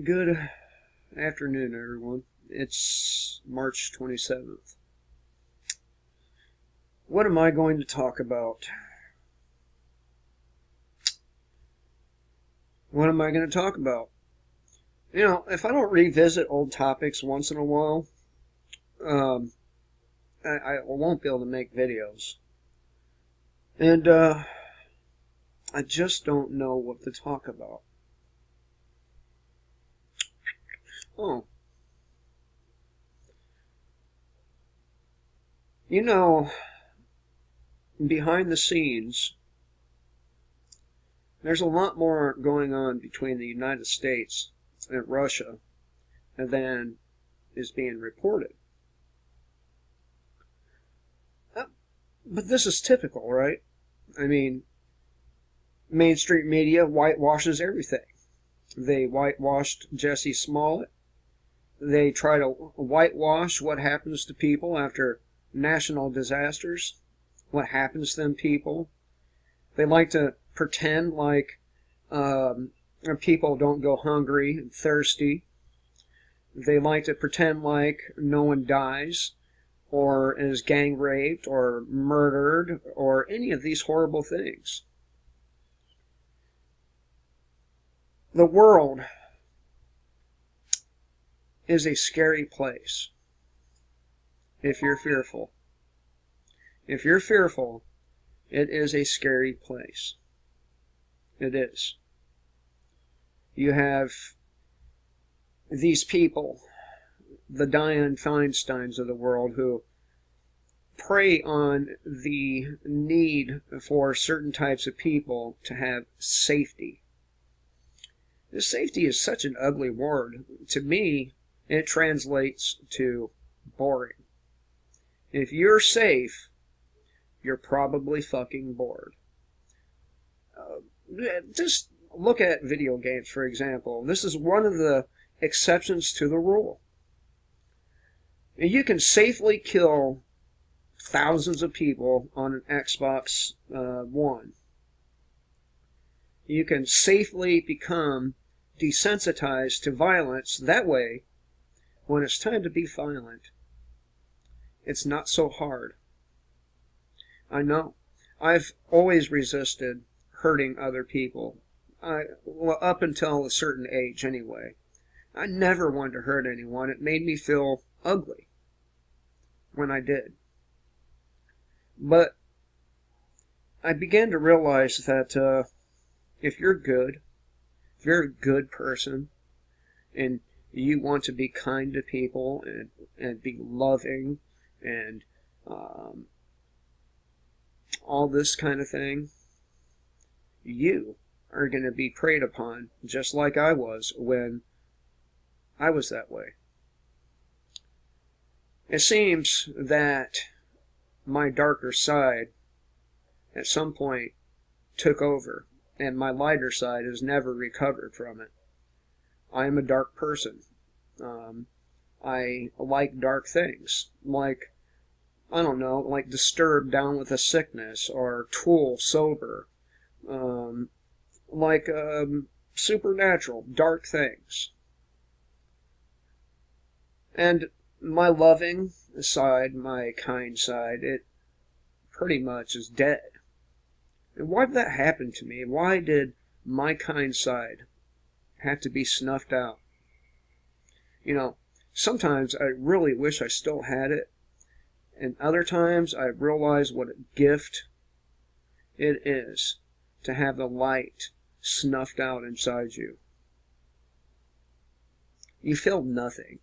Good afternoon, everyone. It's March 27th. What am I going to talk about? What am I going to talk about? If I don't revisit old topics once in a while, I won't be able to make videos. And I just don't know what to talk about. Oh. Behind the scenes, there's a lot more going on between the United States and Russia than is being reported. But this is typical, right? I mean, mainstream media whitewashes everything. They whitewashed Jussie Smollett. They try to whitewash what happens to people after national disasters, what happens to them people. They like to pretend like people don't go hungry and thirsty. They like to pretend like no one dies or is gang raped or murdered or any of these horrible things. The world is a scary place if you're fearful. If you're fearful, it is a scary place. It is. You have these people, the Dianne Feinsteins of the world, who prey on the need for certain types of people to have safety. This safety is such an ugly word. To me, it translates to boring. If you're safe, you're probably fucking bored. Just look at video games, for example. This is one of the exceptions to the rule. You can safely kill thousands of people on an Xbox One. You can safely become desensitized to violence. That way, when it's time to be violent, it's not so hard. I know. I've always resisted hurting other people. Well, up until a certain age, anyway. I never wanted to hurt anyone. It made me feel ugly when I did. But I began to realize that if you're good, if you're a good person, and you want to be kind to people and be loving and all this kind of thing, you are going to be preyed upon just like I was when I was that way. It seems that my darker side at some point took over, and my lighter side has never recovered from it. I am a dark person. I like dark things, like, I don't know, like Disturbed down with a sickness, or Tool sober, like supernatural, dark things. And my loving side, my kind side, it pretty much is dead. And why did that happen to me? Why did my kind side have to be snuffed out? Sometimes I really wish I still had it. And other times I realize what a gift it is to have the light snuffed out inside you. You feel nothing.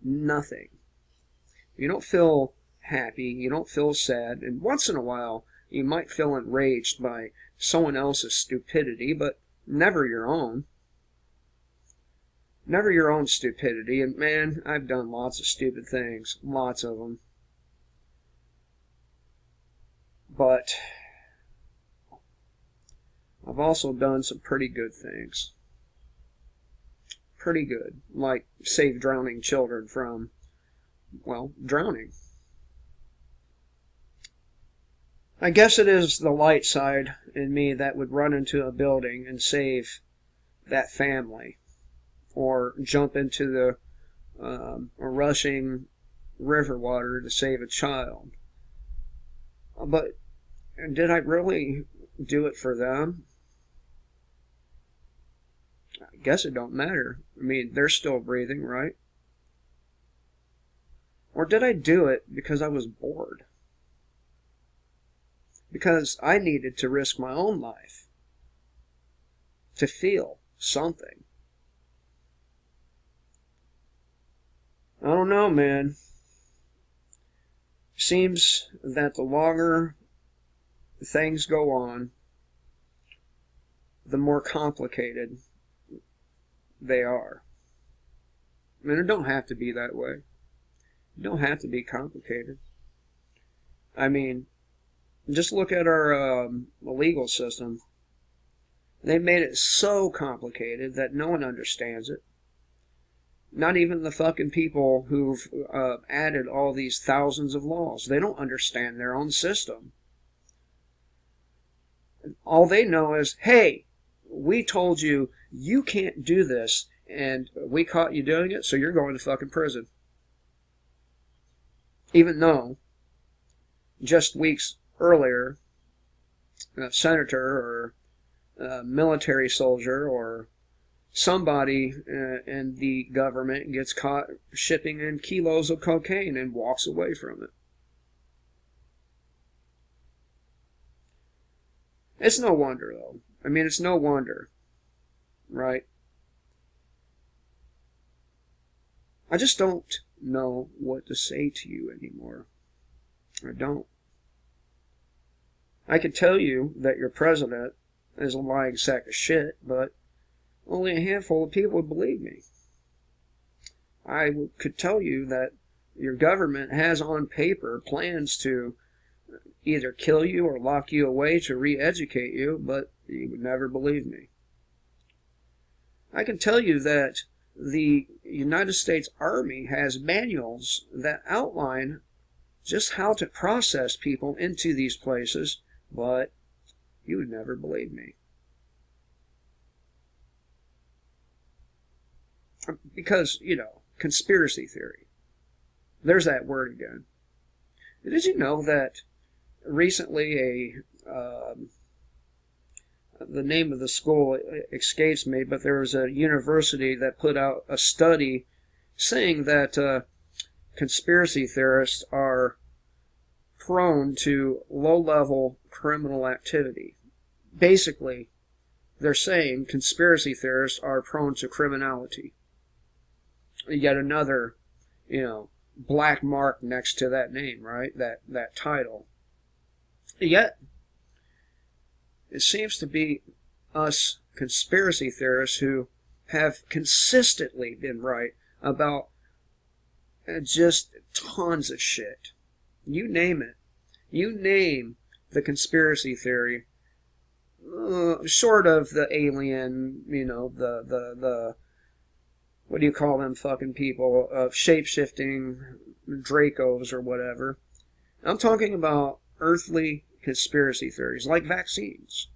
Nothing. You don't feel happy. You don't feel sad. And once in a while, you might feel enraged by someone else's stupidity, but never your own. Never your own stupidity. And man, I've done lots of stupid things. Lots of them. But I've also done some pretty good things. Pretty good. Like save drowning children from, well, drowning. I guess it is the light side in me that would run into a building and save that family. or jump into the rushing river water to save a child. But did I really do it for them? I guess it don't matter. I mean, they're still breathing, right? Or did I do it because I was bored? Because I needed to risk my own life to feel something. I don't know, man. Seems that the longer things go on, the more complicated they are. I mean, it don't have to be that way. It don't have to be complicated. I mean, just look at our legal system. They made it so complicated that no one understands it. Not even the fucking people who've added all these thousands of laws. They don't understand their own system. All they know is, hey, we told you you can't do this, and we caught you doing it, so you're going to fucking prison. Even though, just weeks earlier, a senator or a military soldier or somebody in the government gets caught shipping in kilos of cocaine and walks away from it. It's no wonder, though. I mean, it's no wonder, right? I just don't know what to say to you anymore. I don't. I could tell you that your president is a lying sack of shit, but only a handful of people would believe me. I could tell you that your government has on paper plans to either kill you or lock you away to re-educate you, but you would never believe me. I can tell you that the United States Army has manuals that outline just how to process people into these places, but you would never believe me. Because, you know, conspiracy theory. There's that word again. Did you know that recently the name of the school escapes me, but there was a university that put out a study saying that conspiracy theorists are prone to low-level criminal activity. Basically, they're saying conspiracy theorists are prone to criminality. Yet another, you know, black mark next to that name, right? That title. Yet, it seems to be us conspiracy theorists who have consistently been right about just tons of shit. You name it. You name the conspiracy theory, short of the alien, you know, the what do you call them fucking people, shape-shifting Dracos or whatever. I'm talking about earthly conspiracy theories, like vaccines.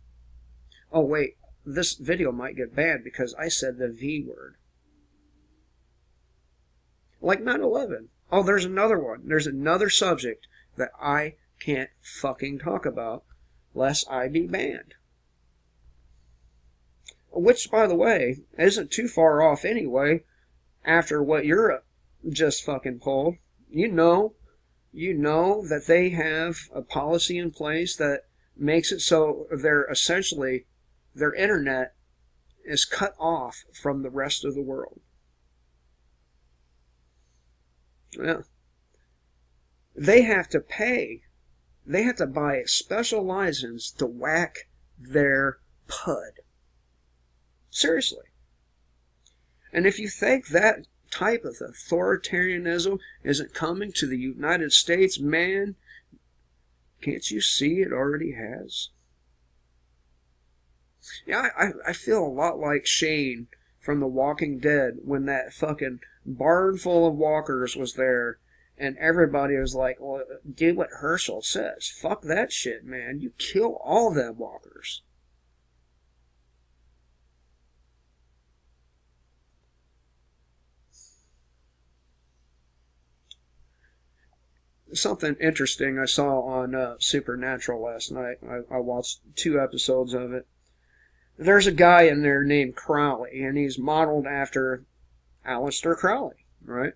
Oh, wait, this video might get banned because I said the V word. Like 9/11. Oh, there's another one. There's another subject that I can't fucking talk about lest I be banned. Which, by the way, isn't too far off anyway after what you're just fucking pulled. You know that they have a policy in place that makes it so they're essentially, their internet is cut off from the rest of the world. Yeah. They have to pay. They have to buy a special license to whack their PUD. Seriously. And if you think that type of authoritarianism isn't coming to the United States, man, can't you see it already has? Yeah, I feel a lot like Shane from The Walking Dead when that fucking barn full of walkers was there and everybody was like, well, do what Herschel says. Fuck that shit, man. You kill all them walkers. something interesting I saw on Supernatural last night. I watched 2 episodes of it. There's a guy in there named Crowley, and he's modeled after Aleister Crowley, right?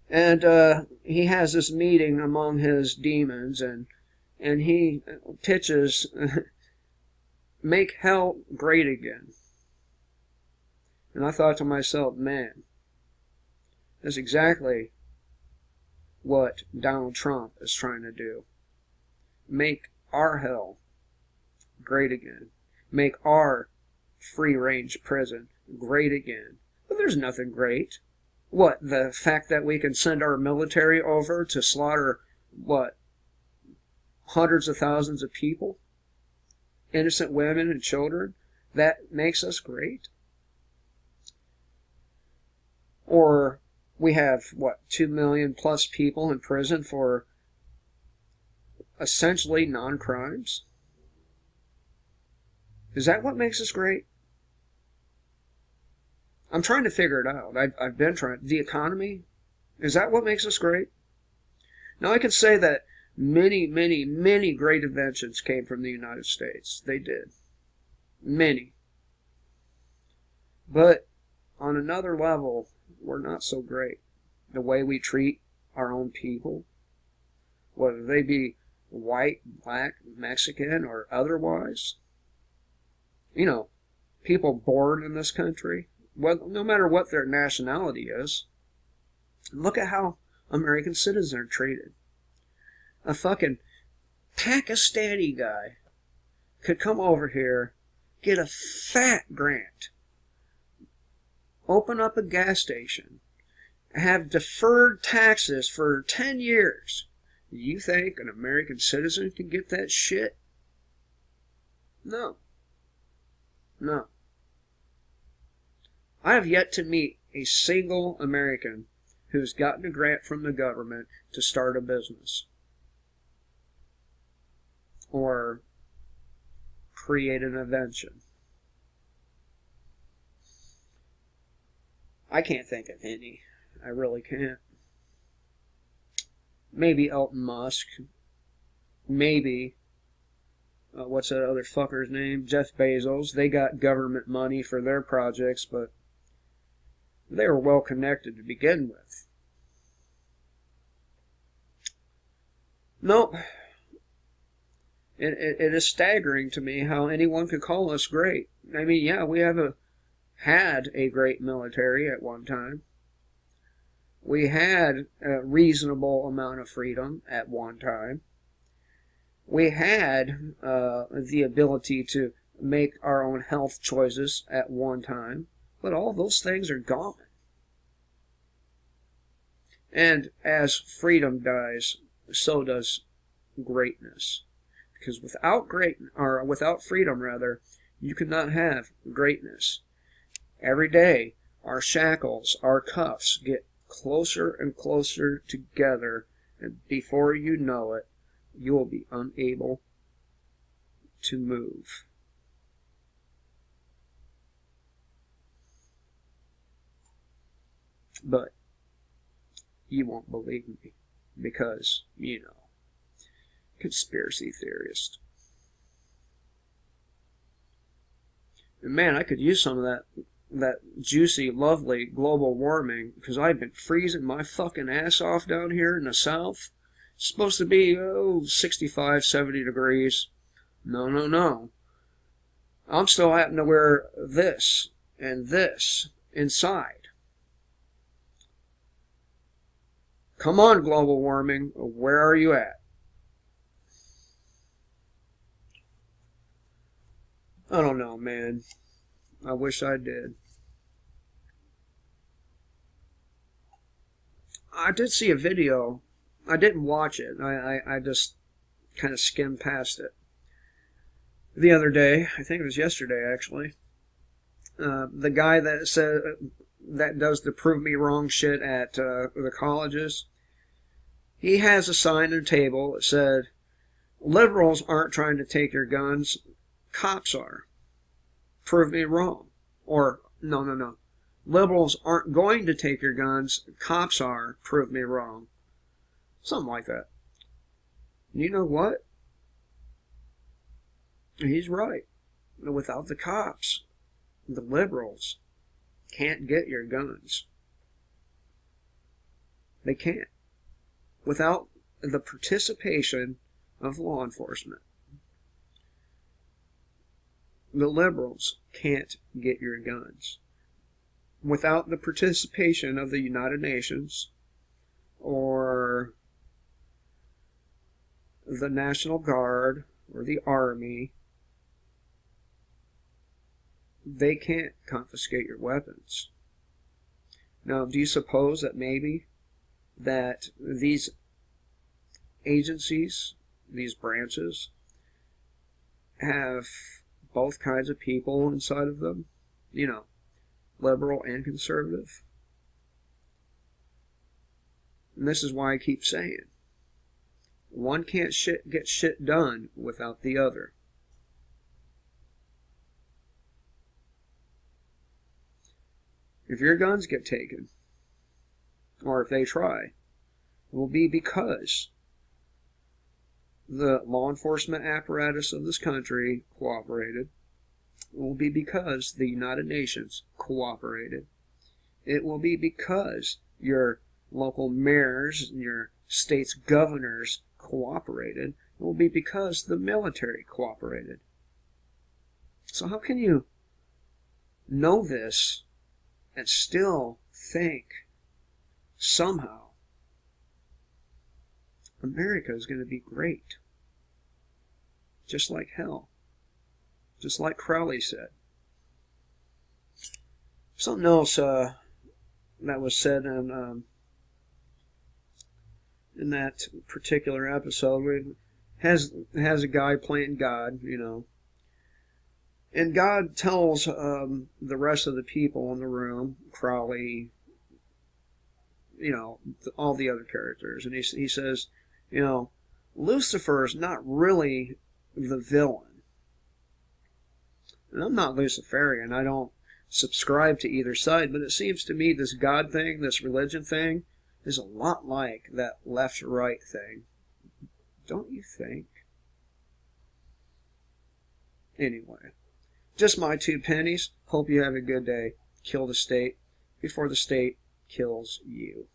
And he has this meeting among his demons, and he pitches, make hell great again. And I thought to myself, man, that's exactly what Donald Trump is trying to do. Make our hell great again. Make our free-range prison great again. But there's nothing great. What, the fact that we can send our military over to slaughter, what, hundreds of thousands of people? Innocent women and children? That makes us great? Or we have, what, 2 million plus people in prison for essentially non-crimes? Is that what makes us great? I'm trying to figure it out. I've been trying. The economy? Is that what makes us great? Now, I can say that many, many, many great inventions came from the United States. They did. Many. But on another level, we're not so great. The way we treat our own people, whether they be white, black, Mexican, or otherwise. You know, people born in this country, well, no matter what their nationality is, look at how American citizens are treated. A fucking Pakistani guy could come over here, get a fat grant, open up a gas station, have deferred taxes for 10 years. Do you think an American citizen can get that shit? No. No. I have yet to meet a single American who's gotten a grant from the government to start a business or create an invention. I can't think of any. I really can't. Maybe Elon Musk. Maybe, what's that other fucker's name? Jeff Bezos. They got government money for their projects, but they were well connected to begin with. Nope. It is staggering to me how anyone could call us great. I mean, yeah, we had a great military at one time. We had a reasonable amount of freedom at one time. We had the ability to make our own health choices at one time. But all those things are gone. And as freedom dies, so does greatness. Because without freedom, you cannot have greatness. Every day, our shackles, our cuffs get closer and closer together, and before you know it, you will be unable to move. But you won't believe me because, you know, conspiracy theorist. And man, I could use some of that juicy, lovely global warming because I've been freezing my fucking ass off down here in the south. It's supposed to be, 65, 70 degrees. No, no, no. I'm still having to wear this and this inside. Come on, global warming, where are you at? I don't know, man. I wish I did. I did see a video. I didn't watch it. I just kind of skimmed past it. The other day, I think it was yesterday actually, the guy that does the prove me wrong shit at the colleges, he has a sign on a table that said, liberals aren't trying to take your guns, cops are. Prove me wrong. Or, no. Liberals aren't going to take your guns, cops are. Prove me wrong. Something like that. And you know what? He's right. Without the cops, the liberals can't get your guns. They can't. Without the participation of law enforcement, the liberals can't get your guns. Without the participation of the United Nations or the National Guard or the Army, they can't confiscate your weapons. Now, do you suppose that maybe that these agencies, these branches, have both kinds of people inside of them? You know, liberal and conservative. And this is why I keep saying, one can't get shit done without the other. If your guns get taken, or if they try, it will be because the law enforcement apparatus of this country cooperated. It will be because the United Nations cooperated. It will be because your local mayors and your state's governors cooperated. It will be because the military cooperated. So how can you know this and still think somehow America is going to be great? Just like hell. Just like Crowley said. Something else that was said in that particular episode, where it has a guy playing God, you know, and God tells the rest of the people in the room, Crowley, you know, all the other characters, and he says, you know, Lucifer is not really the villain. And I'm not Luciferian. I don't subscribe to either side, but it seems to me this God thing, this religion thing, is a lot like that left-right thing. Don't you think? Anyway, just my 2 pennies. Hope you have a good day. Kill the state before the state kills you.